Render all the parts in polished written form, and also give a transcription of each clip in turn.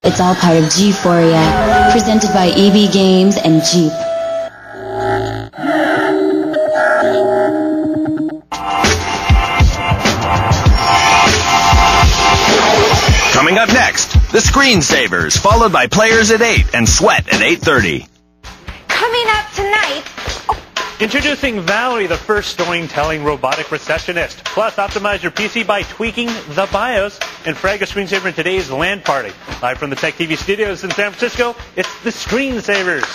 It's all part of G4ia, presented by EB Games and Jeep. Coming up next, the Screensavers, followed by Players at 8 and Sweat at 8:30. Coming up tonight... Introducing Valerie, the first storytelling robotic receptionist. Plus, optimize your PC by tweaking the BIOS. And frag a screensaver in today's LAN party. Live from the Tech TV studios in San Francisco, it's the Screensavers.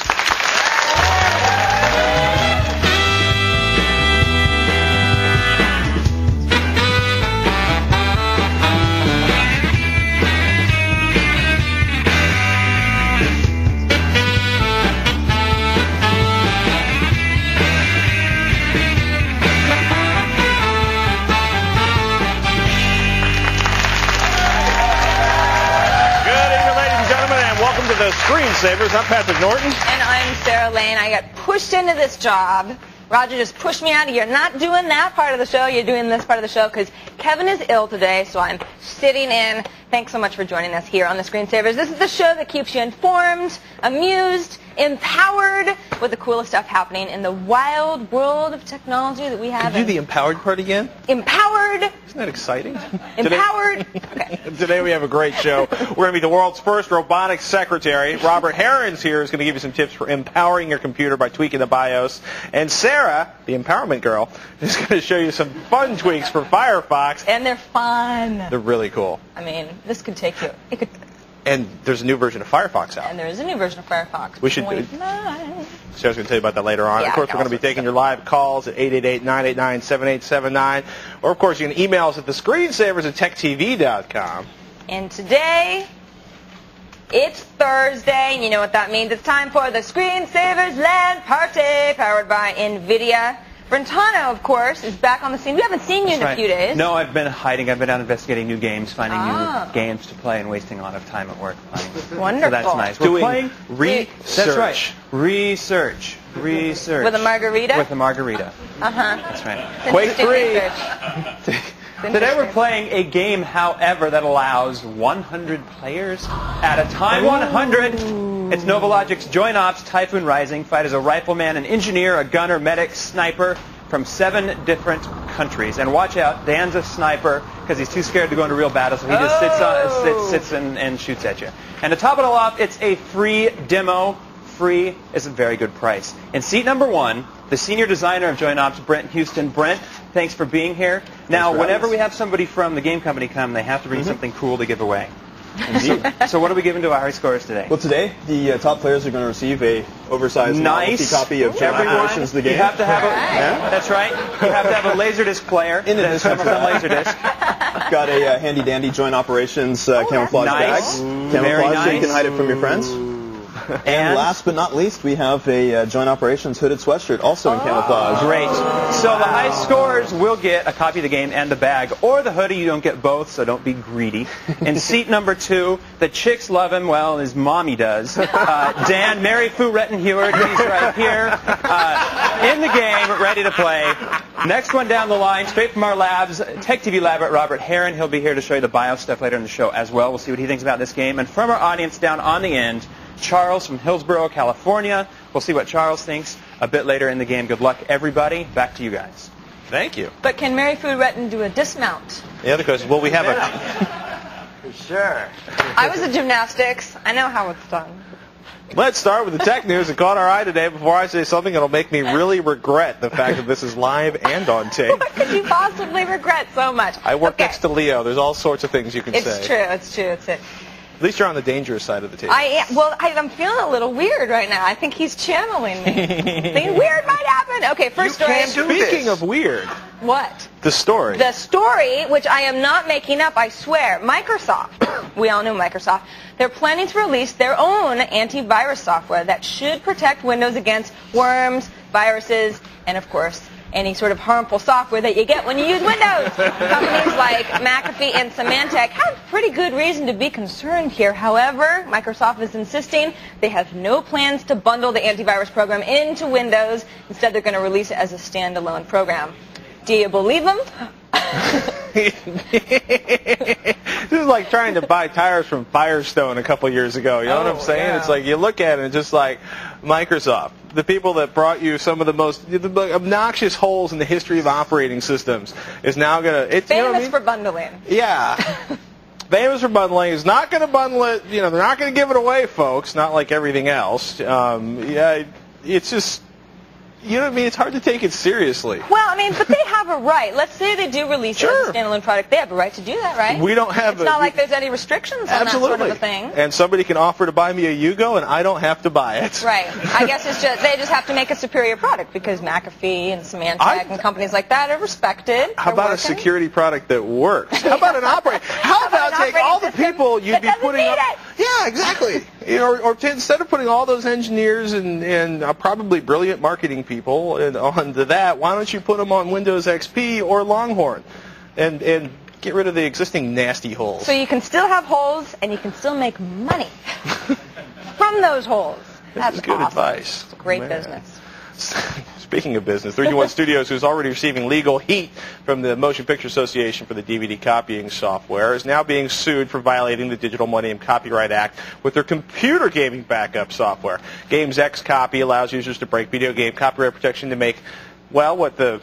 The Screensavers. I'm Patrick Norton. And I'm Sarah Lane. I got pushed into this job. Roger just pushed me out. You're not doing that part of the show. You're doing this part of the show because Kevin is ill today, so I'm sitting in. Thanks so much for joining us here on the Screensavers. This is the show that keeps you informed, amused, empowered with the coolest stuff happening in the wild world of technology that we have. Could you do the empowered part again? Empowered. Isn't that exciting? Empowered. Okay. Today we have a great show. We're going to be the world's first robotics secretary. Robert Herons here is going to give you some tips for empowering your computer by tweaking the BIOS. And Sarah, the empowerment girl, is going to show you some fun tweaks for Firefox. And they're fun. They're really cool. I mean, this could take you. It could. And there's a new version of Firefox out. And there is a new version of Firefox. We should do. Sarah's going to tell you about that later on. Yeah, of course, we're going to be taking your live calls at 888-989-7879. Or, of course, you can email us at thescreensavers@techtv.com. And today, it's Thursday, and you know what that means. It's time for the Screensavers LAN Party, powered by NVIDIA. Brentano, of course, is back on the scene. We haven't seen you in a few days. No, I've been hiding. I've been out investigating new games, finding new games to play, and wasting a lot of time at work playing. Wonderful. So that's nice. We're playing research. That's right. Research. With a margarita? With a margarita. That's right. Quake 3. Today we're playing a game, however, that allows 100 players at a time. 100. It's Novologic's Joint Ops Typhoon Rising. Fight as a rifleman, an engineer, a gunner, medic, sniper from 7 different countries. And watch out, Dan's a sniper because he's too scared to go into real battle, so he just sits and shoots at you. And to top it all off, it's a free demo. Free is a very good price. In seat number 1, the senior designer of Joint Ops, Brent Houston. Brent, thanks for being here. Now, whenever we have somebody from the game company come, they have to bring something cool to give away. Indeed. So what are we giving to our high scorers today? Well, today, the top players are going to receive a oversized novelty copy of Champion Fortunes, the game. You have to have that's right. You have to have a Laserdisc player. In addition to Laserdisc. Got a handy-dandy Joint Operations camouflage bag. Camouflage so you can hide it from your friends. And last but not least, we have a Joint Operations hooded sweatshirt, also in camouflage. Great. So the high scorers will get a copy of the game and the bag, or the hoodie. You don't get both, so don't be greedy. In seat number 2, the chicks love him. Well, his mommy does. Dan, Mary Fu Rettenheward, he's right here in the game, ready to play. Next one down the line, straight from our labs, Tech TV lab at Robert Heron. He'll be here to show you the BIOS stuff later in the show as well. We'll see what he thinks about this game. And from our audience down on the end, Charles from Hillsborough, California. We'll see what Charles thinks a bit later in the game. Good luck, everybody. Back to you guys. Thank you. But can Mary Fu Retten do a dismount? The other question, well, we have Sure. I was in gymnastics. I know how it's done. Let's start with the tech news that caught our eye today before I say something that'll make me really regret the fact that this is live and on tape. What could you possibly regret so much? I work next to Leo. There's all sorts of things you can say. It's true. It's true. It's it. At least you're on the dangerous side of the table. I'm feeling a little weird right now. I think he's channeling me. Something weird might happen. Okay, first story. Speaking of weird. What? The story. The story, which I am not making up, I swear. Microsoft. We all know Microsoft. They're planning to release their own antivirus software that should protect Windows against worms, viruses, and, of course, any sort of harmful software that you get when you use Windows. Companies like McAfee and Symantec have pretty good reason to be concerned here. However, Microsoft is insisting they have no plans to bundle the antivirus program into Windows. Instead, they're going to release it as a standalone program. Do you believe them? This is like trying to buy tires from Firestone a couple years ago. You know what I'm saying? Yeah. It's like you look at it and just like Microsoft, the people that brought you some of the most obnoxious holes in the history of operating systems, is now going to... Famous for bundling. Yeah. Famous for bundling. Is not going to bundle it. You know, they're not going to give it away, folks. Not like everything else. Yeah, it's just... You know what I mean? It's hard to take it seriously. Well, I mean, but they have a right. Let's say they do release it as a standalone product. They have a right to do that, right? We don't have... It's not like there's any restrictions on that sort of a thing. And somebody can offer to buy me a Yugo, and I don't have to buy it. Right. I guess it's just they just have to make a superior product because McAfee and Symantec and companies like that are respected. How about a security product that works? How about an operating... How about take all the people you'd be putting up... Yeah, exactly. Or instead of putting all those engineers and probably brilliant marketing people onto that, why don't you put them on Windows XP or Longhorn and get rid of the existing nasty holes? So you can still have holes and you can still make money from those holes. That's good awesome. advice. It's a great business. Speaking of business, 321 Studios, who's already receiving legal heat from the Motion Picture Association for the DVD copying software, is now being sued for violating the Digital Millennium Copyright Act with their computer gaming backup software. Games XCopy allows users to break video game copyright protection to make, well, what the...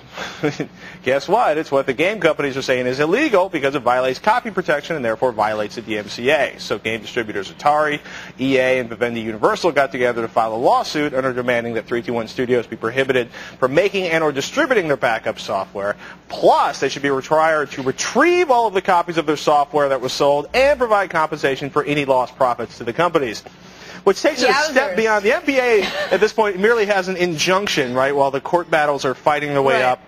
Guess what? It's what the game companies are saying is illegal because it violates copy protection and therefore violates the DMCA. So game distributors Atari, EA, and Vivendi Universal got together to file a lawsuit under demanding that 321 Studios be prohibited from making and or distributing their backup software. Plus, they should be required to retrieve all of the copies of their software that was sold and provide compensation for any lost profits to the companies. Which takes it a step beyond. The NBA at this point merely has an injunction, right, while the court battles are fighting their way up.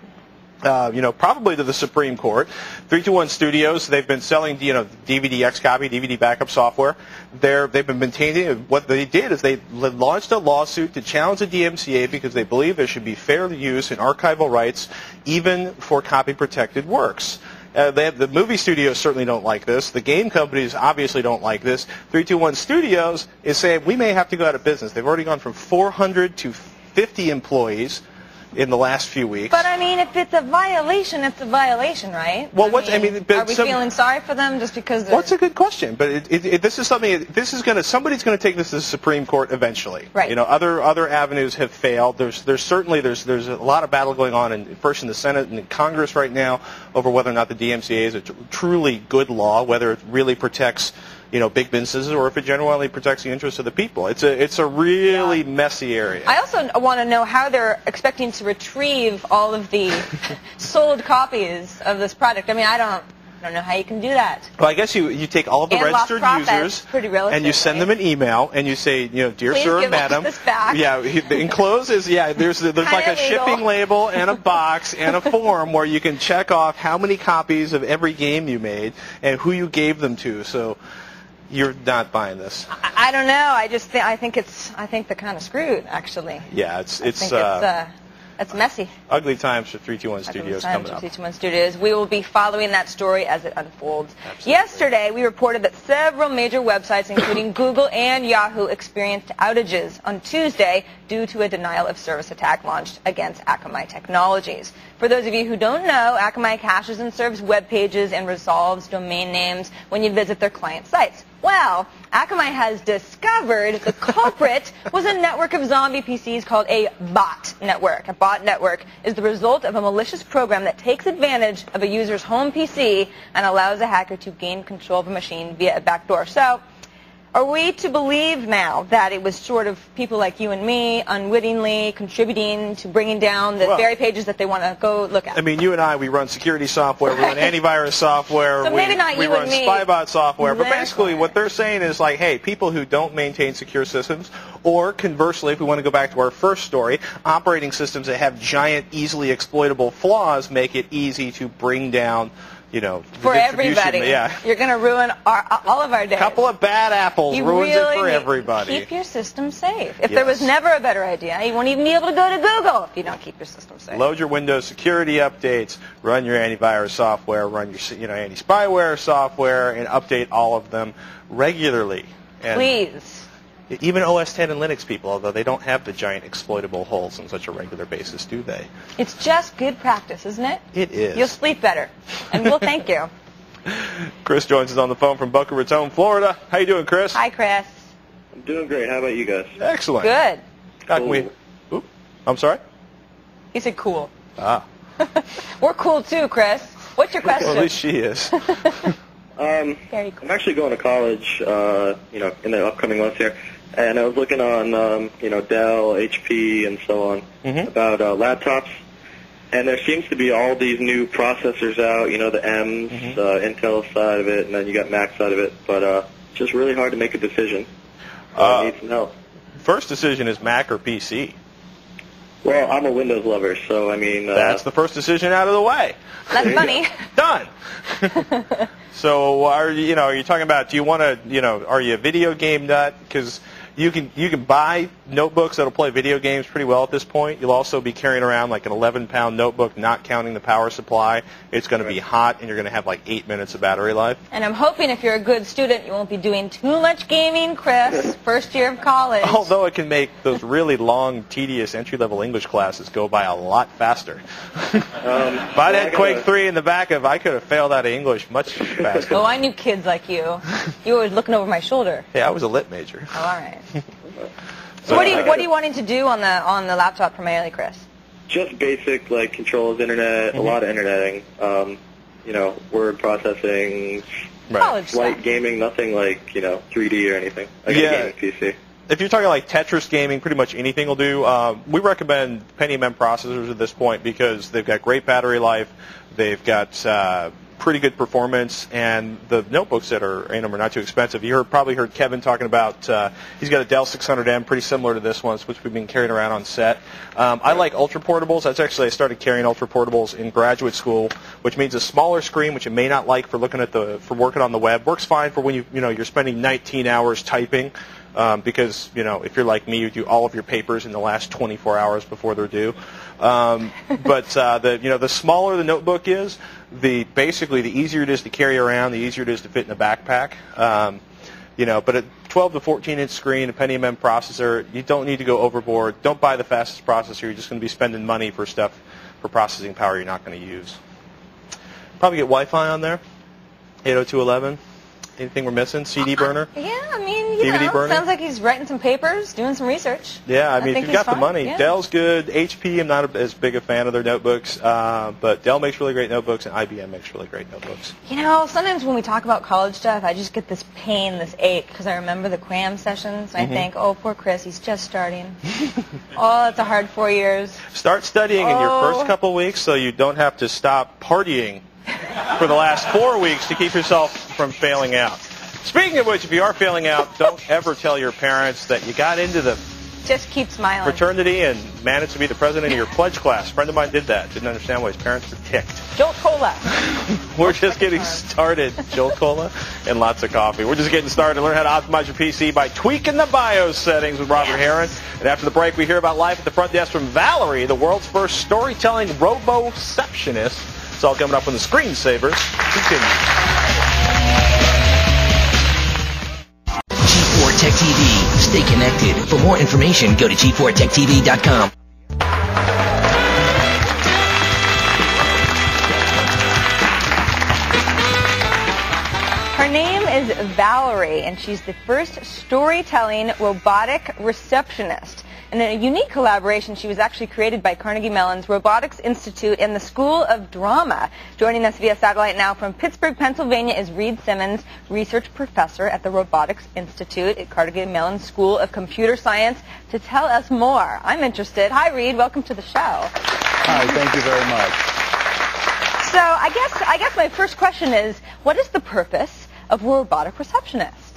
Probably to the Supreme Court. 321 Studios, they've been selling, DVD XCopy, DVD backup software. They've been maintaining, what they did is they launched a lawsuit to challenge the DMCA because they believe there should be fair use in archival rights, even for copy-protected works. The movie studios certainly don't like this. The game companies obviously don't like this. 321 Studios is saying we may have to go out of business. They've already gone from 400 to 50 employees in the last few weeks. But I mean, if it's a violation, it's a violation, right? Well, are we feeling sorry for them just because they're... Well, that's a good question. But this is something. Somebody's going to take this to the Supreme Court eventually. Right. Other avenues have failed. There's a lot of battle going on first in the Senate and in Congress right now over whether or not the DMCA is a truly good law, whether it really protects big businesses, or if it genuinely protects the interests of the people. It's a really messy area. I also want to know how they're expecting to retrieve all of the sold copies of this product. I mean, I don't know how you can do that. Well, I guess you take all of the registered users and you send them an email and you say, dear Please sir or madam, this back. Enclosed is there's like a shipping label and a box and a form where you can check off how many copies of every game you made and who you gave them to. So you're not buying this. I don't know. I think they're kind of screwed, actually. Yeah, it's messy. Ugly times for 321 Studios coming up. 321 Studios. We will be following that story as it unfolds. Absolutely. Yesterday, we reported that several major websites, including Google and Yahoo, experienced outages on Tuesday due to a denial of service attack launched against Akamai Technologies. For those of you who don't know, Akamai caches and serves web pages and resolves domain names when you visit their client sites. Well, Akamai has discovered the culprit was a network of zombie PCs called a bot network. A bot network is the result of a malicious program that takes advantage of a user's home PC and allows a hacker to gain control of a machine via a backdoor. So, are we to believe now that it was sort of people like you and me unwittingly contributing to bringing down the very pages that they want to go look at? I mean, you and I, we run security software, we run antivirus software, so maybe not we you run and me. spybot software. But basically what they're saying is like, hey, people who don't maintain secure systems, or conversely, if we want to go back to our first story, operating systems that have giant, easily exploitable flaws make it easy to bring down for everybody. Yeah. You're going to ruin all of our days. A couple of bad apples ruins it for everybody. Keep your system safe. If there was never a better idea, you won't even be able to go to Google if you don't keep your system safe. Load your Windows security updates, run your antivirus software, run your anti-spyware software, and update all of them regularly. And please. Even OS 10 and Linux people, although they don't have the giant exploitable holes on such a regular basis, do they? It's just good practice, isn't it? It is. You'll sleep better, and we'll thank you. Chris joins us on the phone from Boca Raton, Florida. How you doing, Chris? Hi, Chris. I'm doing great. How about you guys? Excellent. Good. How can we... Oop, I'm sorry? He said cool. Ah. We're cool too, Chris. What's your question? Well, at least she is. Very cool. I'm actually going to college, in the upcoming months here, and I was looking on, Dell, HP, and so on about laptops, and there seems to be all these new processors out, the M's, Intel side of it, and then you got Mac side of it, but it's just really hard to make a decision. I need some help. First decision is Mac or PC. Well, I'm a Windows lover, so I mean... That's the first decision out of the way. That's funny. Done. So are you talking about, do you want to, are you a video game nut? Because you can buy notebooks that'll play video games pretty well at this point. You'll also be carrying around like an 11-pound notebook, not counting the power supply. It's going to be hot, and you're going to have like 8 minutes of battery life. And I'm hoping if you're a good student, you won't be doing too much gaming, Chris, first year of college. Although it can make those really long, tedious entry-level English classes go by a lot faster. If I'd had Quake 3 in the back of, I could have failed out of English much faster. Oh, I knew kids like you. You were looking over my shoulder. Yeah, I was a lit major. Oh, all right. So what are you wanting to do on the laptop primarily, Chris? Just basic, like, controls, internet, a lot of interneting, word processing, College light stuff. gaming, nothing like, 3D or anything. I got a gaming PC. If you're talking like Tetris gaming, pretty much anything will do. We recommend Pentium M processors at this point because they've got great battery life, they've got pretty good performance, and the notebooks that are in them are not too expensive. You probably heard Kevin talking about, he's got a Dell 600M, pretty similar to this one, which we've been carrying around on set. I like ultra portables. I started carrying ultra portables in graduate school, which means a smaller screen, which you may not like for working on the web. Works fine for when you're spending 19 hours typing. Because, if you're like me, you do all of your papers in the last 24 hours before they're due. But the smaller the notebook is, basically the easier it is to carry around, the easier it is to fit in a backpack. But a 12 to 14-inch screen, a Pentium M processor, you don't need to go overboard. Don't buy the fastest processor. You're just going to be spending money for processing power you're not going to use. Probably get Wi-Fi on there, 802.11. Anything we're missing? CD burner? Yeah, I mean, DVD burner? Sounds like he's writing some papers, doing some research. Yeah, I mean, if you've got the money. Yeah. Dell's good. HP, I'm not as big a fan of their notebooks, but Dell makes really great notebooks, and IBM makes really great notebooks. Sometimes when we talk about college stuff, I just get this pain, this ache, because I remember the cram sessions, and I think, oh, poor Chris, he's just starting. Oh, it's a hard 4 years. Start studying in your first couple weeks so you don't have to stop partying for the last 4 weeks to keep yourself from failing out. Speaking of which, if you are failing out, don't ever tell your parents that you got into the just keep smiling fraternity and managed to be the president of your pledge class. A friend of mine did that. Didn't understand why his parents were ticked. Jolt Cola. We're just getting started. Jolt Cola and lots of coffee. We're just getting started to learn how to optimize your PC by tweaking the BIOS settings with Robert Heron. And after the break, we hear about life at the front desk from Valerie, the world's first storytelling robo-receptionist. It's all coming up when the Screensavers continue. G4 Tech TV. Stay connected. For more information, go to g4techtv.com. Her name is Valerie, and she's the first storytelling robotic receptionist. In a unique collaboration, she was actually created by Carnegie Mellon's Robotics Institute and the School of Drama. Joining us via satellite now from Pittsburgh, Pennsylvania is Reed Simmons, research professor at the Robotics Institute at Carnegie Mellon School of Computer Science, to tell us more. I'm interested. Hi, Reed. Welcome to the show. Hi. Thank you very much. So I guess my first question is, what is the purpose of a robotic receptionist?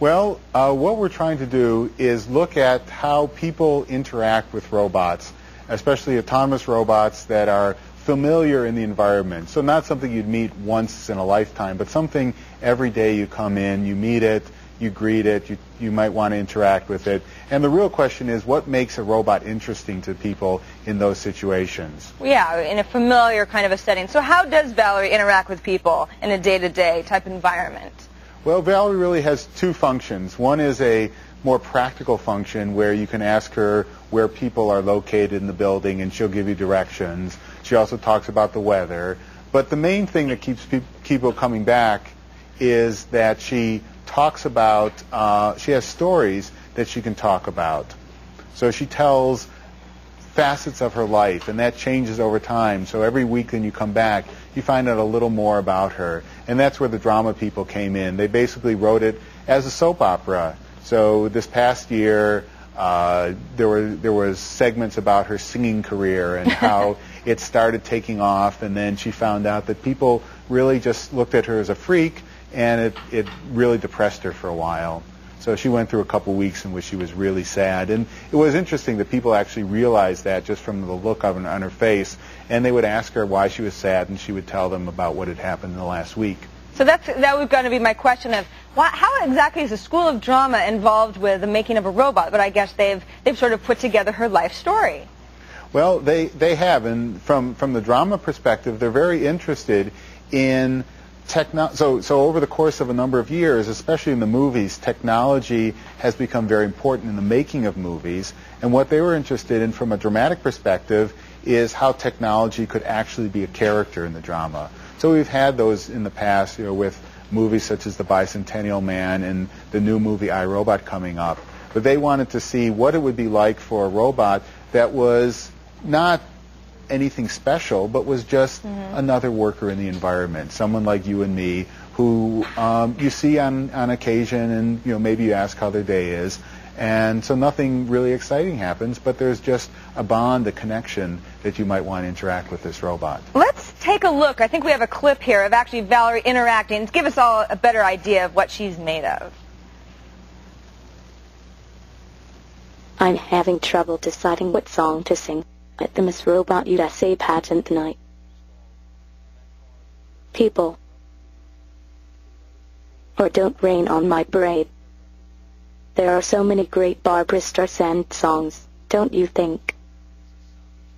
Well, what we're trying to do is look at how people interact with robots, especially autonomous robots that are familiar in the environment. So not something you'd meet once in a lifetime, but something every day you come in, you meet it, you greet it, you might want to interact with it. And the real question is, what makes a robot interesting to people in those situations? Yeah, in a familiar kind of a setting. So how does Valerie interact with people in a day-to-day type environment? Well, Valerie really has two functions. One is a more practical function where you can ask her where people are located in the building and she'll give you directions. She also talks about the weather. But the main thing that keeps people coming back is that she talks about, she has stories that she can talk about. So she tells facets of her life, and that changes over time. So every week when you come back, you find out a little more about her. And that's where the drama people came in. They basically wrote it as a soap opera. So this past year, there was segments about her singing career and how it started taking off, and then she found out that people really just looked at her as a freak, and it really depressed her for a while. So she went through a couple weeks in which she was really sad. And it was interesting that people actually realized that just from the look of it on her face. And they would ask her why she was sad, and she would tell them about what had happened in the last week. So that was going to be my question of how exactly is the School of Drama involved with the making of a robot? But I guess they've sort of put together her life story. Well, they have. And from the drama perspective, they're very interested in so over the course of a number of years, especially in the movies, technology has become very important in the making of movies. And what they were interested in from a dramatic perspective is how technology could actually be a character in the drama. So we've had those in the past, with movies such as The Bicentennial Man and the new movie I, Robot coming up. But they wanted to see what it would be like for a robot that was not anything special, but was just another worker in the environment, someone like you and me, who you see on occasion, and maybe you ask how their day is, and so nothing really exciting happens, but there's just a bond, a connection that you might want to interact with this robot. Let's take a look. I think we have a clip here of actually Valerie interacting. Give us all a better idea of what she's made of. I'm having trouble deciding what song to sing at the Miss Robot USA pageant night. People. Or Don't Rain on My Parade. There are so many great Barbra Streisand songs, don't you think?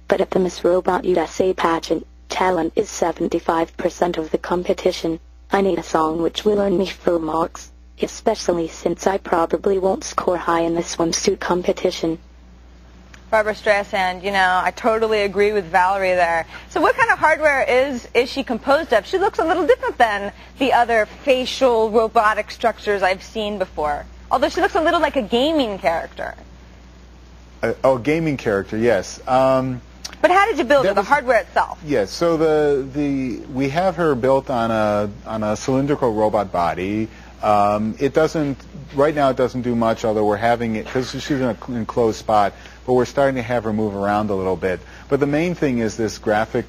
But at the Miss Robot USA pageant, talent is 75% of the competition. I need a song which will earn me full marks, especially since I probably won't score high in the swimsuit competition. Barbra Streisand, I totally agree with Valerie there. So what kind of hardware is she composed of? She looks a little different than the other facial robotic structures I've seen before. Although she looks a little like a gaming character. Gaming character, yes. But how did you build her, the hardware itself? Yes, so we have her built on a cylindrical robot body. Right now it doesn't do much, although we're having it, because she's in an enclosed spot, but we're starting to have her move around a little bit. But the main thing is this graphic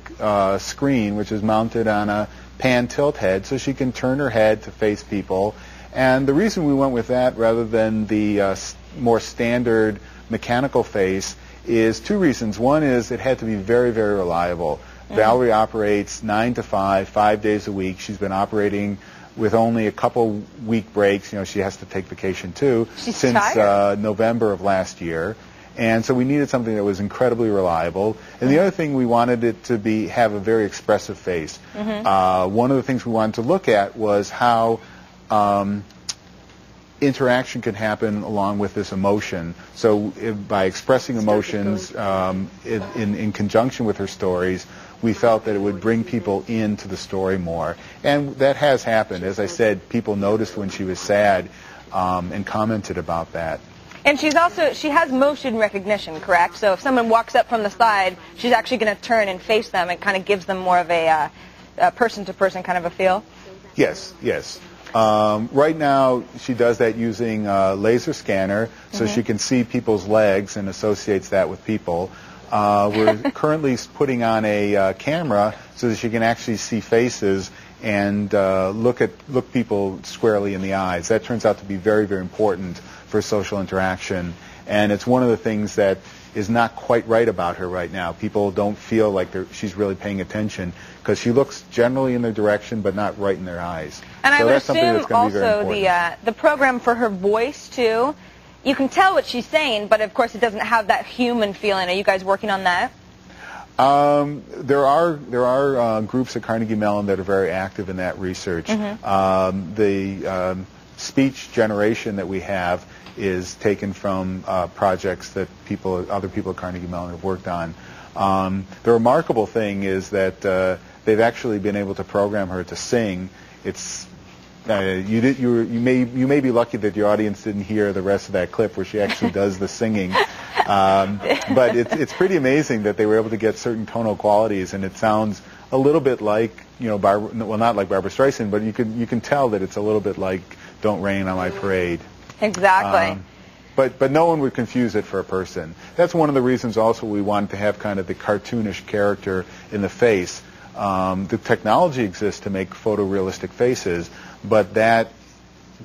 screen, which is mounted on a pan tilt head, so she can turn her head to face people. And the reason we went with that rather than the more standard mechanical face is two reasons. One is it had to be very, very reliable. Valerie operates 9 to 5, 5 days a week. She's been operating with only a couple week breaks. She has to take vacation too since November of last year. And so we needed something that was incredibly reliable. And the other thing, we wanted it to have a very expressive face. One of the things we wanted to look at was how interaction can happen along with this emotion. So by expressing emotions in conjunction with her stories, we felt that it would bring people into the story more. And that has happened. As I said, people noticed when she was sad and commented about that. And she has motion recognition, correct? So if someone walks up from the side, she's actually going to turn and face them. It kind of gives them more of a person-to-person kind of a feel? Yes, yes. Right now, she does that using a laser scanner, so she can see people's legs and associates that with people. We're currently putting on a camera so that she can actually see faces and look people squarely in the eyes. That turns out to be very, very important for social interaction. And it's one of the things that is not quite right about her right now. People don't feel like she's really paying attention because she looks generally in their direction but not right in their eyes. And so I would that's something that's assume going to be very also important. the program for her voice, too. You can tell what she's saying, but of course it doesn't have that human feeling. Are you guys working on that? There are groups at Carnegie Mellon that are very active in that research. speech generation that we have is taken from projects that other people at Carnegie Mellon have worked on. The remarkable thing is that they've actually been able to program her to sing. It's you may be lucky that your audience didn't hear the rest of that clip where she actually does the singing, but it's pretty amazing that they were able to get certain tonal qualities, and it sounds a little bit like, you know, well, not like Barbra Streisand, but you can tell that it's a little bit like "Don't Rain on My Parade." Exactly. But no one would confuse it for a person. That's one of the reasons also we wanted to have kind of the cartoonish character in the face. The technology exists to make photorealistic faces, but that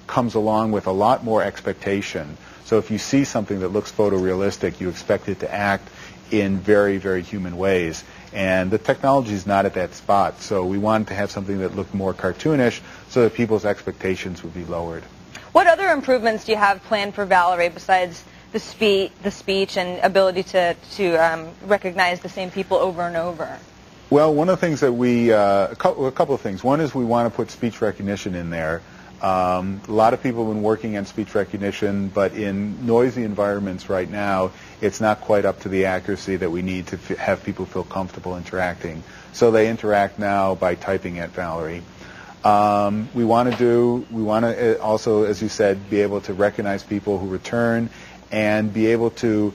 comes along with a lot more expectation. So if you see something that looks photorealistic, you expect it to act in very, very human ways. And the technology is not at that spot. So we wanted to have something that looked more cartoonish so that people's expectations would be lowered. What other improvements do you have planned for Valerie besides the speech and ability to recognize the same people over and over? Well, one of the things that a couple of things. One is we want to put speech recognition in there. A lot of people have been working on speech recognition, but in noisy environments right now, it's not quite up to the accuracy that we need to have people feel comfortable interacting. So they interact now by typing at Valerie. We want to also, as you said, be able to recognize people who return and be able to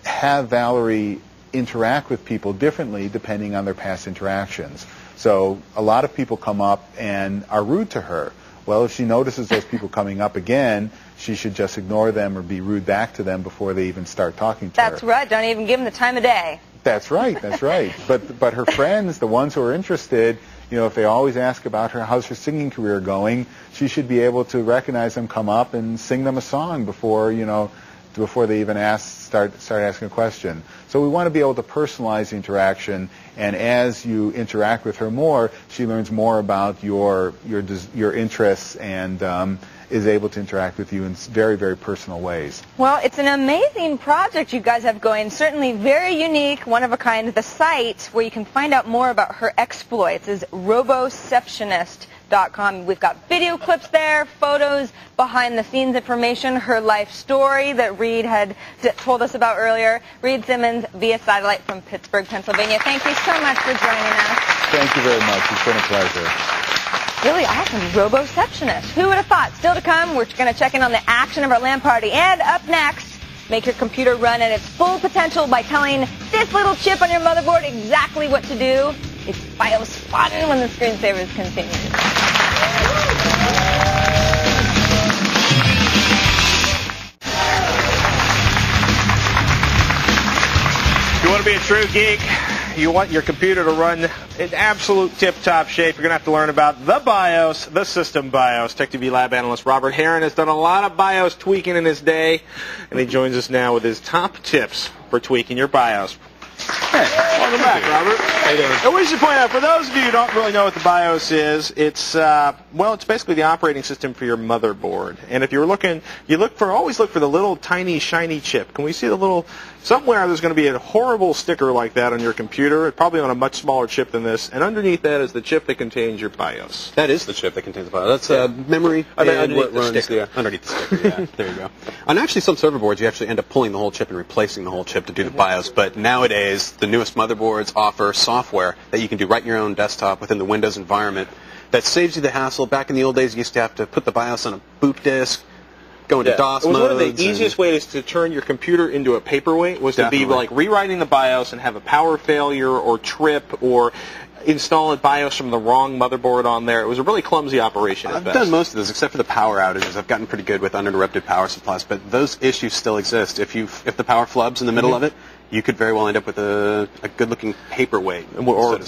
have Valerie interact with people differently depending on their past interactions. So a lot of people come up and are rude to her. Well, if she notices those people coming up again, she should just ignore them or be rude back to them before they even start talking to her. That's right. Don't even give them the time of day. That's right. That's right. But her friends, the ones who are interested, you know, if they always ask about her, how's her singing career going, she should be able to recognize them, come up, and sing them a song before they even start asking a question. So we want to be able to personalize the interaction, and as you interact with her more, she learns more about your interests and is able to interact with you in very, very personal ways. Well, it's an amazing project you guys have going. Certainly very unique, one of a kind. The site where you can find out more about her exploits is roboceptionist.com. We've got video clips there, photos, behind-the-scenes information, her life story that Reed had told us about earlier. Reed Simmons via satellite from Pittsburgh, Pennsylvania. Thank you so much for joining us. Thank you very much. It's been a pleasure. Really awesome. Roboceptionist. Who would have thought? Still to come, we're going to check in on the action of our LAN party. And up next, make your computer run at its full potential by telling this little chip on your motherboard exactly what to do. It's BIOS fun when the screensavers continue. If you want to be a true geek, you want your computer to run in absolute tip-top shape, you're going to have to learn about the BIOS, the system BIOS. TechTV Lab analyst Robert Heron has done a lot of BIOS tweaking in his day, and he joins us now with his top tips for tweaking your BIOS. Hey, welcome back, Robert. How you doing? And we should point out, for those of you who don't really know what the BIOS is, it's it's basically the operating system for your motherboard. And if you're looking, always look for the little tiny shiny chip. Can we see the little? Somewhere there's going to be a horrible sticker like that on your computer, probably on a much smaller chip than this, and underneath that is the chip that contains your BIOS. That is the chip that contains the BIOS. That's memory. Underneath the sticker. Yeah, underneath the sticker, yeah. There you go. On actually some server boards, you actually end up pulling the whole chip and replacing the whole chip to do the BIOS, but nowadays, the newest motherboards offer software that you can do right in your own desktop within the Windows environment that saves you the hassle. Back in the old days, you used to have to put the BIOS on a boot disk, go into DOS modes. One of the easiest ways to turn your computer into a paperweight was to be like rewriting the BIOS and have a power failure or trip or install a BIOS from the wrong motherboard on there. It was a really clumsy operation at best. I've done most of those, except for the power outages. I've gotten pretty good with uninterrupted power supplies, but those issues still exist. If the power flubs in the middle of it, you could very well end up with a good-looking paperweight. Or,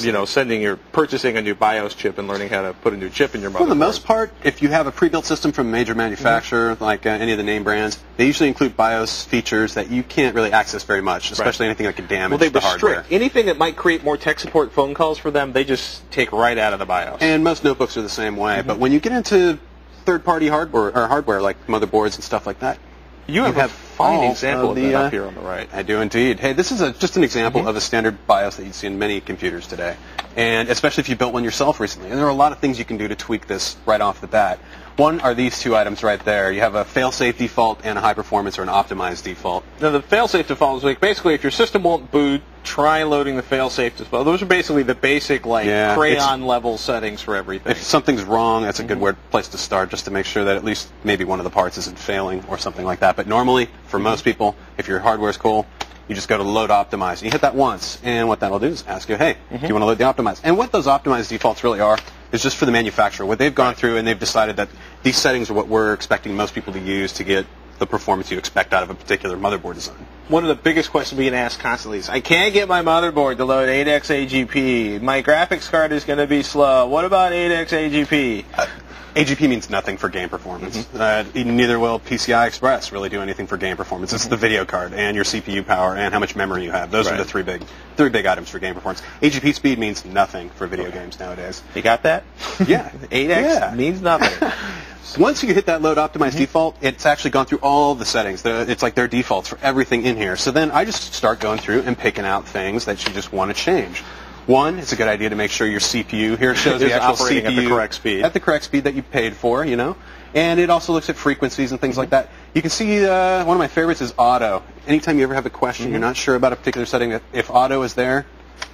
purchasing a new BIOS chip and learning how to put a new chip in your motherboard. For the most part, if you have a pre-built system from a major manufacturer, like any of the name brands, they usually include BIOS features that you can't really access very much, especially anything that could damage the hardware. Anything that might create more tech support phone calls for them, they just take right out of the BIOS. And most notebooks are the same way. But when you get into third-party hardware like motherboards and stuff like that, you have a fine example of that up here on the right. I do indeed. Hey, this is just an example of a standard BIOS that you see in many computers today, and especially if you built one yourself recently. And there are a lot of things you can do to tweak this right off the bat. One are these two items right there. You have a fail-safe default and a high-performance or an optimized default. Now, the fail-safe default is like basically if your system won't boot, try loading the fail-safe default. Those are basically the basic crayon-level settings for everything. If something's wrong, that's a good place to start, just to make sure that at least maybe one of the parts isn't failing or something like that. But normally, for most people, if your hardware's cool, you just go to load optimize. You hit that once, and what that'll do is ask you, hey, do you want to load the optimize? And what those optimized defaults really are is just for the manufacturer. What they've gone through and they've decided that these settings are what we're expecting most people to use to get the performance you expect out of a particular motherboard design. One of the biggest questions being asked constantly is, I can't get my motherboard to load 8X AGP. My graphics card is going to be slow. What about 8X AGP? AGP means nothing for game performance. Neither will PCI Express really do anything for game performance. It's the video card and your CPU power and how much memory you have. Those are the three big items for game performance. AGP speed means nothing for video games nowadays. You got that? Yeah. 8X means nothing. Once you hit that load optimized default, it's actually gone through all the settings. It's like their defaults for everything in here. So then I just start going through and picking out things that you just want to change. One, it's a good idea to make sure your CPU, here it shows the actual CPU at the correct speed. At the correct speed that you paid for, you know. And it also looks at frequencies and things like that. You can see one of my favorites is auto. Anytime you ever have a question, you're not sure about a particular setting, if auto is there,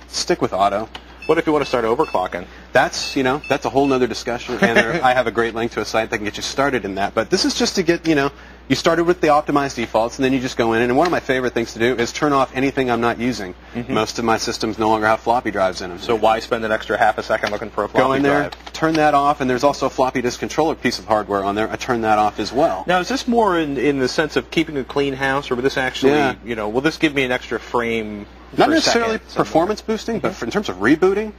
stick with auto. What if you want to start overclocking? That's a whole nother discussion, and I have a great link to a site that can get you started in that. But this is just to get, you started with the optimized defaults, and then you just go in, and one of my favorite things to do is turn off anything I'm not using. Most of my systems no longer have floppy drives in them. So why spend an extra half a second looking for a floppy drive? Go in there, turn that off, and there's also a floppy disk controller piece of hardware on there. I turn that off as well. Now, is this more in the sense of keeping a clean house, or will this actually, will this give me an extra frame? Not necessarily performance boosting, but in terms of rebooting,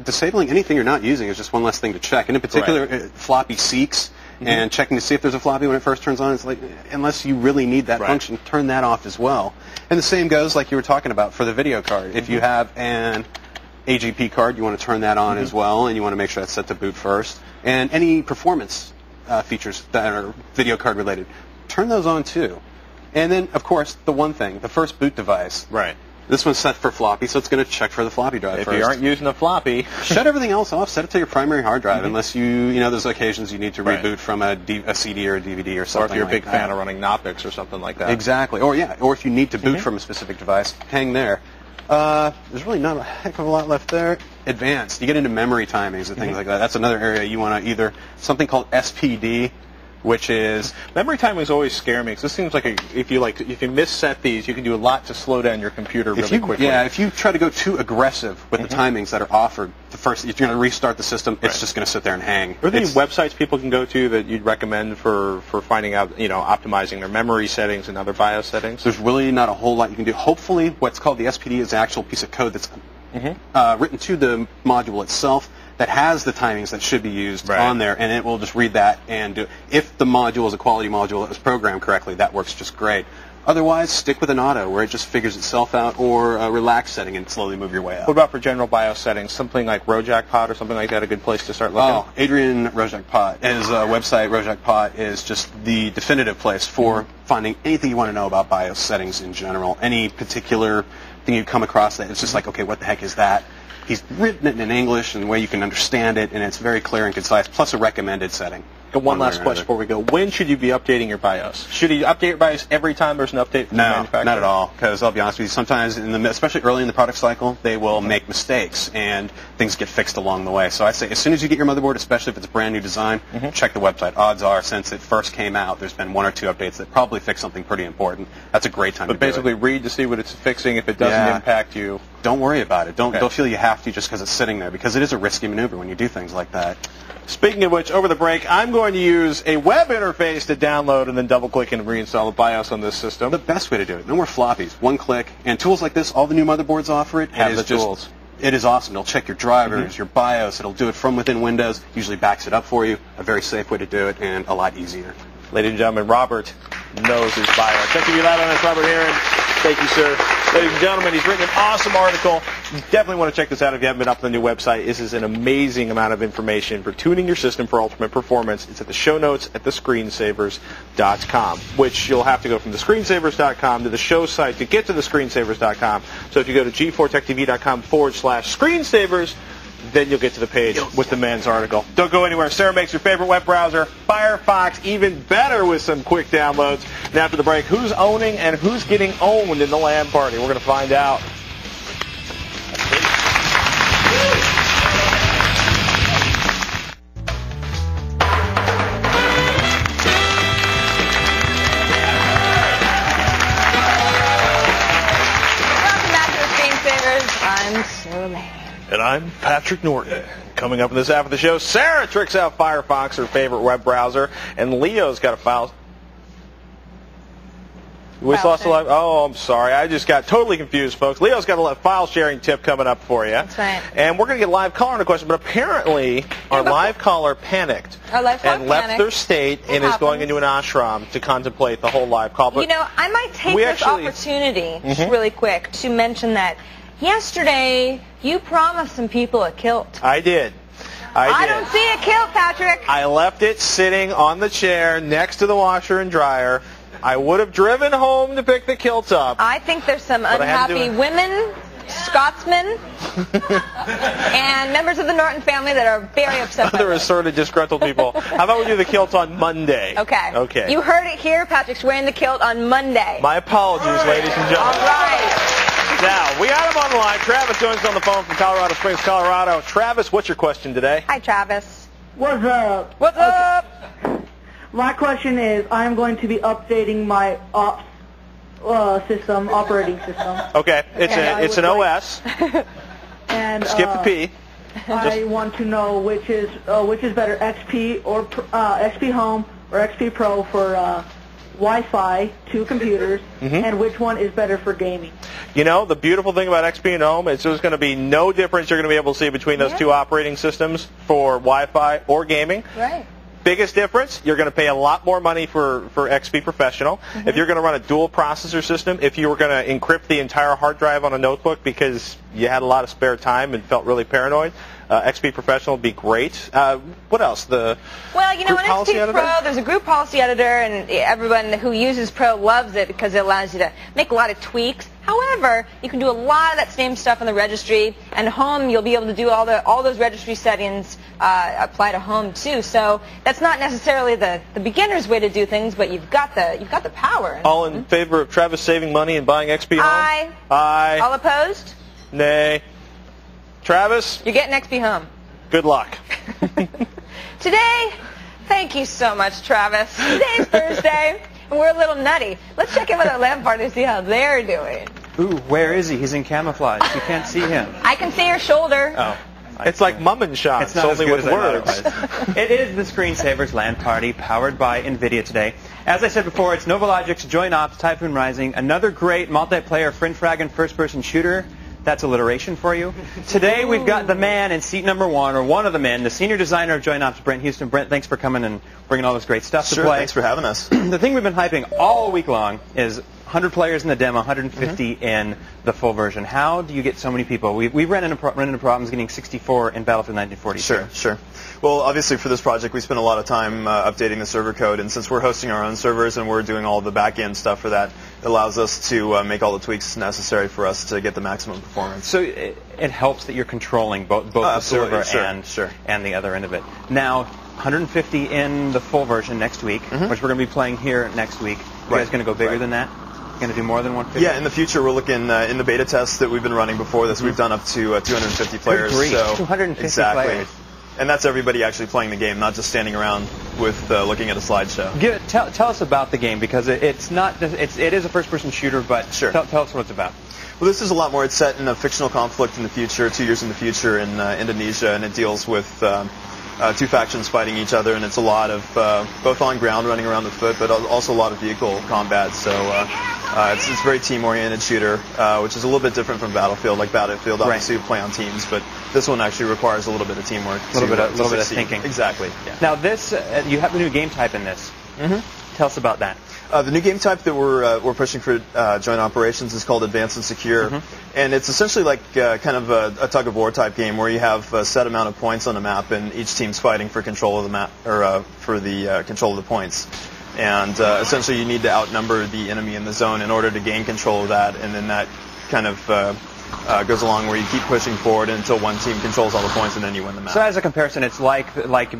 disabling anything you're not using is just one less thing to check. And in particular, floppy seeks and checking to see if there's a floppy when it first turns on. It's like, unless you really need that function, turn that off as well. And the same goes, like you were talking about, for the video card. If you have an AGP card, you want to turn that on as well, and you want to make sure that's set to boot first. And any performance features that are video card related, turn those on too. And then, of course, the one thing, the first boot device. This one's set for floppy, so it's going to check for the floppy drive first. If you aren't using a floppy, shut everything else off. Set it to your primary hard drive, unless there's occasions you need to reboot from a CD or a DVD or something. Or if you're a big fan of running Knoppix or something like that. Exactly. Or if you need to boot from a specific device, hang there. There's really not a heck of a lot left there. Advanced. You get into memory timings and things like that. That's another area you want to either something called SPD, which is memory timings always scare me because this seems like if you misset these, you can do a lot to slow down your computer really quickly. Yeah, if you try to go too aggressive with the timings that are offered, if you're going to restart the system, it's just going to sit there and hang. Are there any websites people can go to that you'd recommend for finding out, optimizing their memory settings and other BIOS settings? There's really not a whole lot you can do. Hopefully, what's called the SPD is an actual piece of code that's written to the module itself that has the timings that should be used on there, and it will just read that and do. If the module is a quality module that was programmed correctly, that works just great. Otherwise, stick with an auto where it just figures itself out, or a relax setting and slowly move your way up. What about for general BIOS settings? Something like Rojakpot or something like that, a good place to start looking? Oh, Adrian Rojakpot. His website, Rojakpot, is just the definitive place for finding anything you want to know about BIOS settings in general. Any particular thing you come across that it's just like, okay, what the heck is that? He's written it in English in a way you can understand it, and it's very clear and concise, plus a recommended setting. One last question before we go. When should you be updating your BIOS? Should you update your BIOS every time there's an update from the manufacturer? No, not at all, because I'll be honest with you, sometimes, especially early in the product cycle, they will make mistakes, and things get fixed along the way. So I'd say as soon as you get your motherboard, especially if it's a brand new design, check the website. Odds are, since it first came out, there's been one or two updates that probably fix something pretty important. That's a great time to do it. But basically read to see what it's fixing. If it doesn't impact you, don't worry about it. Don't feel you have to just because it's sitting there, because it is a risky maneuver when you do things like that. Speaking of which, over the break, I'm going to use a web interface to download and then double-click and reinstall the BIOS on this system. The best way to do it. No more floppies. One click. And tools like this, all the new motherboards offer it. Have the tools. It is awesome. It'll check your drivers, your BIOS. It'll do it from within Windows. Usually backs it up for you. A very safe way to do it and a lot easier. Ladies and gentlemen, Robert knows his BIOS. Thank you, Live on this, Robert Heron. Thank you, sir. Ladies and gentlemen, he's written an awesome article. You definitely want to check this out if you haven't been up on the new website. This is an amazing amount of information for tuning your system for ultimate performance. It's at the show notes at thescreensavers.com, which you'll have to go from thescreensavers.com to the show site to get to thescreensavers.com. So if you go to g4techtv.com/screensavers, then you'll get to the page with the men's article. Don't go anywhere. Sarah makes your favorite web browser, Firefox, even better with some quick downloads. And after the break, who's owning and who's getting owned in the LAN party? We're going to find out. I'm Sarah Lane. And I'm Patrick Norton. Coming up in this half of the show, Sarah tricks out Firefox, her favorite web browser, and Leo's got a file. We lost the live. Oh, I'm sorry. I just got totally confused, folks. Leo's got a file sharing tip coming up for you. That's right. And we're going to get a live caller on a question, but apparently our live caller panicked and left their state and is going into an ashram to contemplate the whole live call. But you know, I might take this opportunity really quick to mention that yesterday you promised some people a kilt. I did. I don't see a kilt, Patrick. I left it sitting on the chair next to the washer and dryer. I would have driven home to pick the kilt up. I think there's some unhappy women, Scotsmen, and members of the Norton family that are very upset by Other this. assorted disgruntled people. How about we do the kilt on Monday? Okay. Okay. You heard it here. Patrick's wearing the kilt on Monday. My apologies, ladies and gentlemen. All right. Now, we got him on the line. Travis joins us on the phone from Colorado Springs, Colorado. Travis, what's your question today? Hi, Travis. What's up? What's up? My question is, I'm going to be updating my ops operating system. Okay, it's an OS. And skip the P. I want to know which is better, XP or XP Home or XP Pro for Wi-Fi, 2 computers, and which one is better for gaming? You know, the beautiful thing about XP and Home is there's going to be no difference you're going to be able to see between those two operating systems for Wi-Fi or gaming. Right. Biggest difference, you're going to pay a lot more money for XP Professional. If you're going to run a dual processor system, if you were going to encrypt the entire hard drive on a notebook because you had a lot of spare time and felt really paranoid, XP Professional would be great. What else? Well, you know, in XP Pro, there's a group policy editor, and everyone who uses Pro loves it because it allows you to make a lot of tweaks. However, you can do a lot of that same stuff in the registry, and Home, you'll be able to do all those registry settings apply to Home too. So that's not necessarily the beginner's way to do things, but you've got the power. All in favor of Travis saving money and buying XP Home? Aye. Aye. All opposed? Nay. Travis? You're getting XP Home. Good luck. Today, thank you so much, Travis. Today's Thursday, and we're a little nutty. Let's check in with our LAN party to see how they're doing. Ooh, where is he? He's in camouflage. You can't see him. I can see your shoulder. Oh. It's like Mummenschatz, It's not only as good with as I words. thought it was. It is the Screensavers LAN party powered by NVIDIA today. As I said before, it's Novologic's Joint Ops Typhoon Rising, another great multiplayer friend-fragging first-person shooter. That's alliteration for you. Today we've got the man in seat number 1, or one of the men, the senior designer of Joint Ops, Brent Houston. Brent, thanks for coming and bringing all this great stuff to play. Sure, thanks for having us. The thing we've been hyping all week long is 100 players in the demo, 150 in the full version. How do you get so many people? We ran into problems getting 64 in Battlefield 1942. Sure. Well, obviously for this project we spent a lot of time updating the server code, and since we're hosting our own servers and we're doing all the back-end stuff for that, it allows us to make all the tweaks necessary for us to get the maximum performance. So it helps that you're controlling both the server and the other end of it. Now, 150 in the full version next week, which we're going to be playing here next week. You guys going to go bigger than that? Going to do more than 150? Yeah, in the future we're looking in the beta tests that we've been running before this. We've done up to 250 players. Good grief, so 250 players. And that's everybody actually playing the game, not just standing around with looking at a slideshow. Tell us about the game, because it is a first-person shooter, but tell us what it's about. Well, this is a lot more. It's set in a fictional conflict in the future, 2 years in the future in Indonesia, and it deals with 2 factions fighting each other, and it's a lot of both on ground, running around the foot, but also a lot of vehicle combat. So it's a very team-oriented shooter, which is a little bit different from Battlefield. Like Battlefield, obviously you play on teams, but this one actually requires a little bit of teamwork. A little bit of thinking. Exactly. Yeah. Now this, you have a new game type in this. Tell us about that. The new game type that we're pushing for Joint Operations is called Advanced and Secure, and it's essentially like kind of a tug-of-war type game where you have a set amount of points on the map, and each team's fighting for control of the map, or for the control of the points. And essentially, you need to outnumber the enemy in the zone in order to gain control of that, and then that kind of goes along where you keep pushing forward until one team controls all the points and then you win the map. So as a comparison, it's like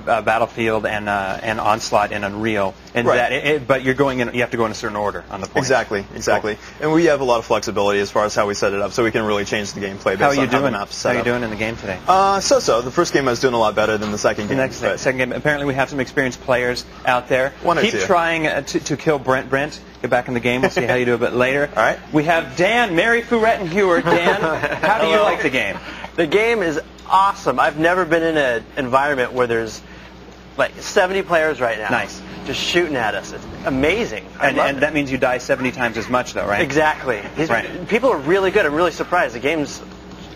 Battlefield and Onslaught and Unreal, and Right. but you're going in. You have to go in a certain order on the points. Exactly. And we have a lot of flexibility as far as how we set it up, so we can really change the gameplay based on how the map's set How are you up. doing in the game today? So. The first game I was doing a lot better than the second game. Second game. Apparently, we have some experienced players out there. One or Keep two. trying to kill Brent. Get back in the game. We'll see how you do a bit later. All right. We have Dan, Mary Fouret, and Heward. Dan, how do you like the game? The game is awesome. I've never been in an environment where there's like 70 players right now. Nice. Just shooting at us. It's amazing. And that means you die 70 times as much, though, right? Exactly. People are really good. I'm really surprised. The game's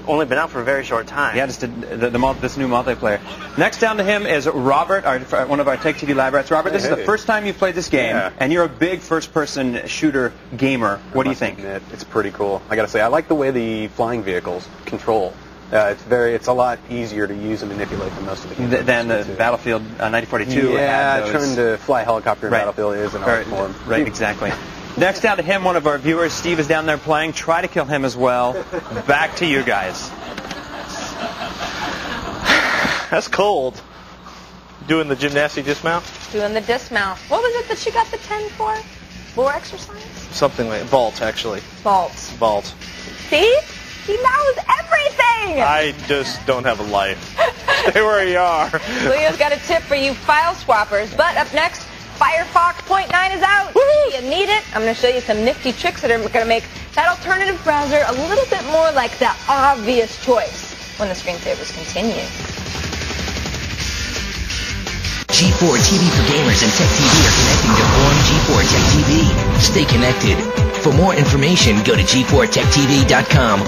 only been out for a very short time. Yeah, just this new multiplayer. Next down to him is Robert, one of our Tech TV lab rats. Robert, this is the first time you've played this game, and you're a big first-person shooter gamer. What do you think? It's pretty cool. I got to say, I like the way the flying vehicles control. It's a lot easier to use and manipulate than most of the games. Than the Battlefield 9042. Yeah, trying to fly a helicopter in Battlefield is an art form. Right, exactly. Next down to him, one of our viewers, Steve, is down there playing. Try to kill him as well. Back to you guys. That's cold. Doing the gymnastic dismount? Doing the dismount. What was it that you got the 10 for? Floor exercise? Something like vault, actually. Vault. See? He knows everything! I just don't have a life. Stay where you are. Leo's got a tip for you file swappers. But up next, Firefox 0.9 is out. You need it. I'm going to show you some nifty tricks that are going to make that alternative browser a little bit more like the obvious choice when the screensavers continue. G4 TV for gamers and Tech TV are connecting to Forum G4 Tech TV. Stay connected. For more information, go to g4techtv.com.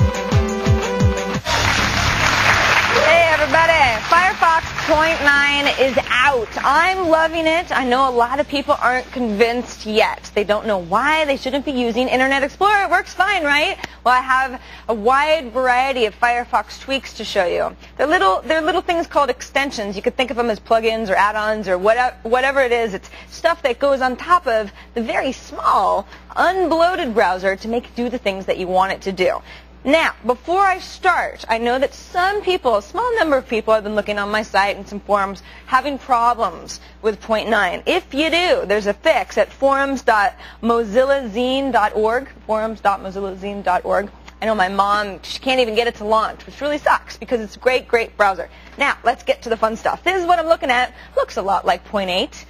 Hey everybody, Firefox 0.9 is out. I'm loving it. I know a lot of people aren't convinced yet. They don't know why they shouldn't be using Internet Explorer. It works fine, right? Well, I have a wide variety of Firefox tweaks to show you. They're little things called extensions. You could think of them as plugins or add-ons or whatever it is. It's stuff that goes on top of the very small, unbloated browser to make it do the things that you want it to do. Now, before I start, I know that some people, a small number of people have been looking on my site and some forums having problems with 0.9. If you do, there's a fix at forums.mozillazine.org, forums.mozillazine.org. I know my mom, she can't even get it to launch, which really sucks because it's a great, great browser. Now, let's get to the fun stuff. This is what I'm looking at. Looks a lot like 0.8.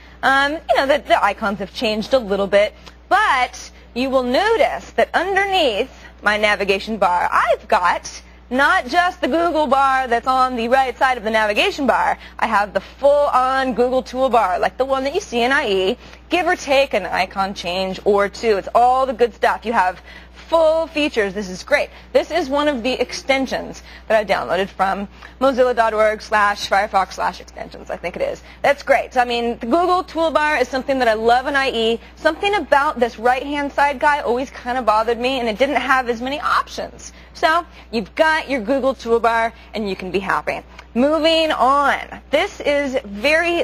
The icons have changed a little bit, but you will notice that underneath my navigation bar, I've got not just the Google bar that's on the right side of the navigation bar. I have the full-on Google toolbar, like the one that you see in IE, give or take an icon change or two. It's all the good stuff. You have full features. This is great. This is one of the extensions that I downloaded from mozilla.org/Firefox/extensions, I think it is. That's great. I mean, the Google toolbar is something that I love in IE. Something about this right-hand side guy always kind of bothered me, and it didn't have as many options. So you've got your Google toolbar, and you can be happy. Moving on. This is a very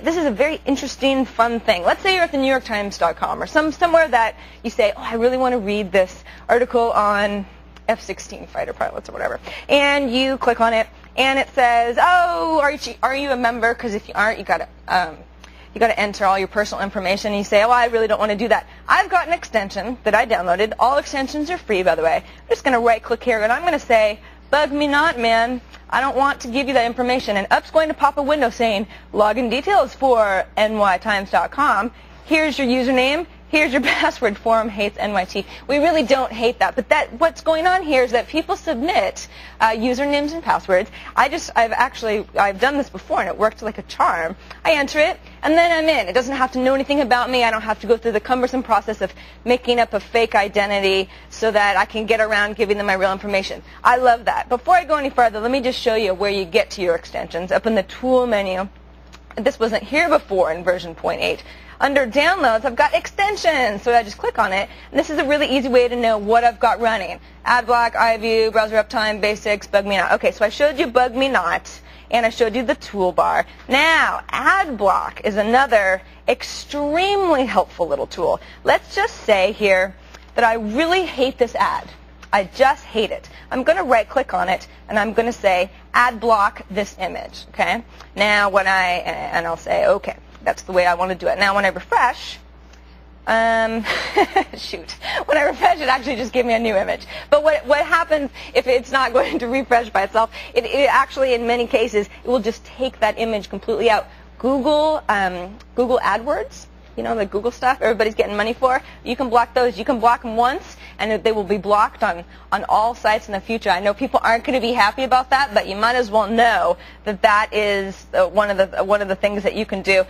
interesting, fun thing. Let's say you're at the NewYorkTimes.com or somewhere that you say, oh, I really want to read this article on F-16 fighter pilots or whatever. And you click on it, and it says, oh, are you a member? Because if you aren't, you got to enter all your personal information. And you say, oh, I really don't want to do that. I've got an extension that I downloaded. All extensions are free, by the way. I'm just going to right-click here, and I'm going to say, bug me not, man. I don't want to give you that information. And up's going to pop a window saying, login details for nytimes.com. Here's your username. Here's your password. Forum hates NYT. We really don't hate that. But what's going on here is that people submit usernames and passwords. I've done this before, and it worked like a charm. I enter it, and then I'm in. It doesn't have to know anything about me. I don't have to go through the cumbersome process of making up a fake identity so that I can get around giving them my real information. I love that. Before I go any further, let me just show you where you get to your extensions. Up in the Tool menu. This wasn't here before in version 0.8. Under Downloads, I've got Extensions, so I just click on it. And this is a really easy way to know what I've got running. AdBlock, iView, Browser Uptime, Basics, Bug Me Not. Okay, so I showed you Bug Me Not, and I showed you the toolbar. Now, AdBlock is another extremely helpful little tool. Let's just say here that I really hate this ad. I just hate it. I'm going to right-click on it, and I'm going to say, add block this image, okay? Now, and I'll say, okay, that's the way I want to do it. Now, when I refresh, shoot. When I refresh, it actually just gives me a new image. But what happens if it's not going to refresh by itself? It actually, in many cases, it will just take that image completely out. Google AdWords, you know, the Google stuff everybody's getting money for, you can block those. You can block them once, and they will be blocked on all sites in the future. I know people aren't going to be happy about that, but you might as well know that that is one of the things that you can do.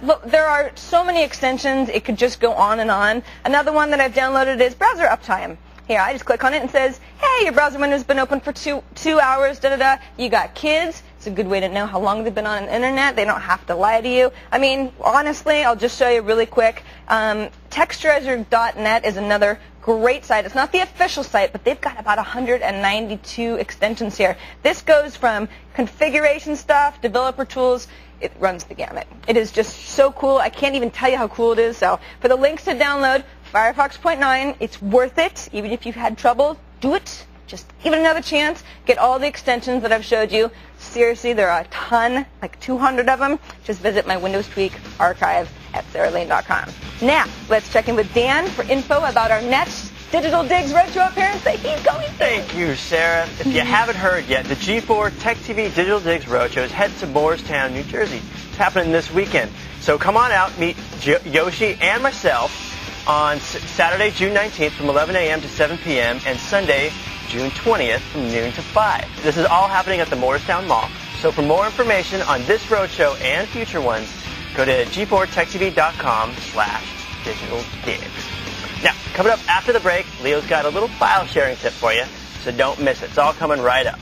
Look, there are so many extensions. It could just go on and on. Another one that I've downloaded is Browser Uptime. Here, I just click on it and it says, hey, your browser window's been open for two hours, da-da-da. You got kids. It's a good way to know how long they've been on the internet. They don't have to lie to you. I mean, honestly, I'll just show you really quick. Texturizer.net is another great site. It's not the official site, but they've got about 192 extensions here. This goes from configuration stuff, developer tools. It runs the gamut. It is just so cool. I can't even tell you how cool it is. So for the links to download, Firefox 0.9, it's worth it. Even if you've had trouble, do it. Just give it another chance. Get all the extensions that I've showed you. Seriously, there are a ton, like 200 of them. Just visit my Windows Tweak archive at saralane.com. Now, let's check in with Dan for info about our next Digital Digs Roadshow appearance that he's going to. Thank you, Sarah. If you haven't heard yet, the G4 Tech TV Digital Digs Roadshow is headed to Moorestown, New Jersey. It's happening this weekend. So come on out, meet Yoshi and myself on Saturday, June 19th from 11 a.m. to 7 p.m. and Sunday, June 20th from noon to 5. This is all happening at the Moorestown Mall. So for more information on this roadshow and future ones, go to g4techtv.com/digitaldigs. Now, coming up after the break, Leo's got a little file sharing tip for you, so don't miss it. It's all coming right up.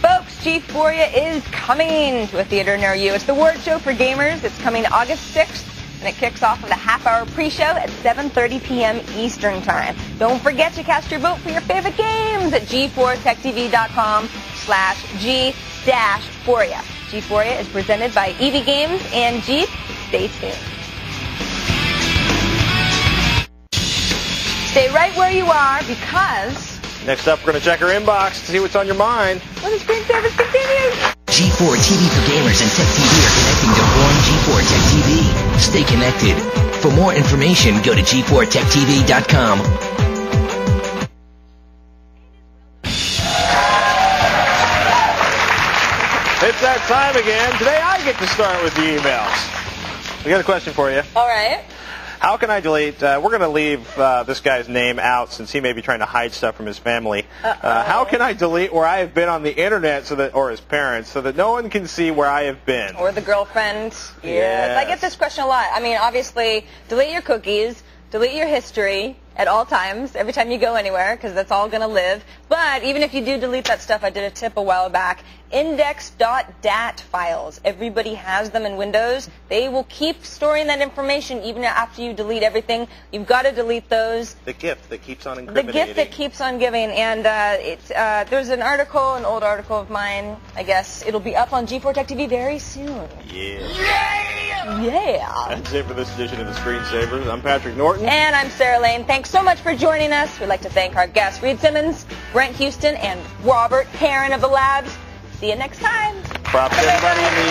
Folks, G4ya is coming to a theater near you. It's the Word Show for Gamers. It's coming August 6th. And it kicks off with a half-hour pre-show at 7:30 p.m. Eastern Time. Don't forget to cast your vote for your favorite games at g4techtv.com/G-4ya. G4ya is presented by EV Games and Jeep. Stay tuned. Stay right where you are because... Next up, we're going to check our inbox to see what's on your mind. Well, the screensavers continue. G4 TV for Gamers and Tech TV are connecting to Forum G4 Tech TV. Stay connected. For more information, go to g4techtv.com. It's that time again. Today I get to start with the emails. We got a question for you. All right. How can I delete, we're going to leave this guy's name out since he may be trying to hide stuff from his family. How can I delete where I have been on the internet or his parents so that no one can see where I have been? Or the girlfriend. Yes. I get this question a lot. I mean, obviously, delete your cookies, delete your history at all times, every time you go anywhere, because that's all going to live. But even if you do delete that stuff, I did a tip a while back. Index.dat files. Everybody has them in Windows. They will keep storing that information even after you delete everything. You've got to delete those. The gift that keeps on incriminating. The gift that keeps on giving. And there's an article, an old article of mine, I guess. It'll be up on G4 Tech TV very soon. Yeah. Yeah. That's it for this edition of the Screensavers. I'm Patrick Norton. And I'm Sarah Lane. Thanks so much for joining us. We'd like to thank our guests, Reed Simmons, Brent Houston, and Robert Heron of the Labs. See you next time. Props to everybody in the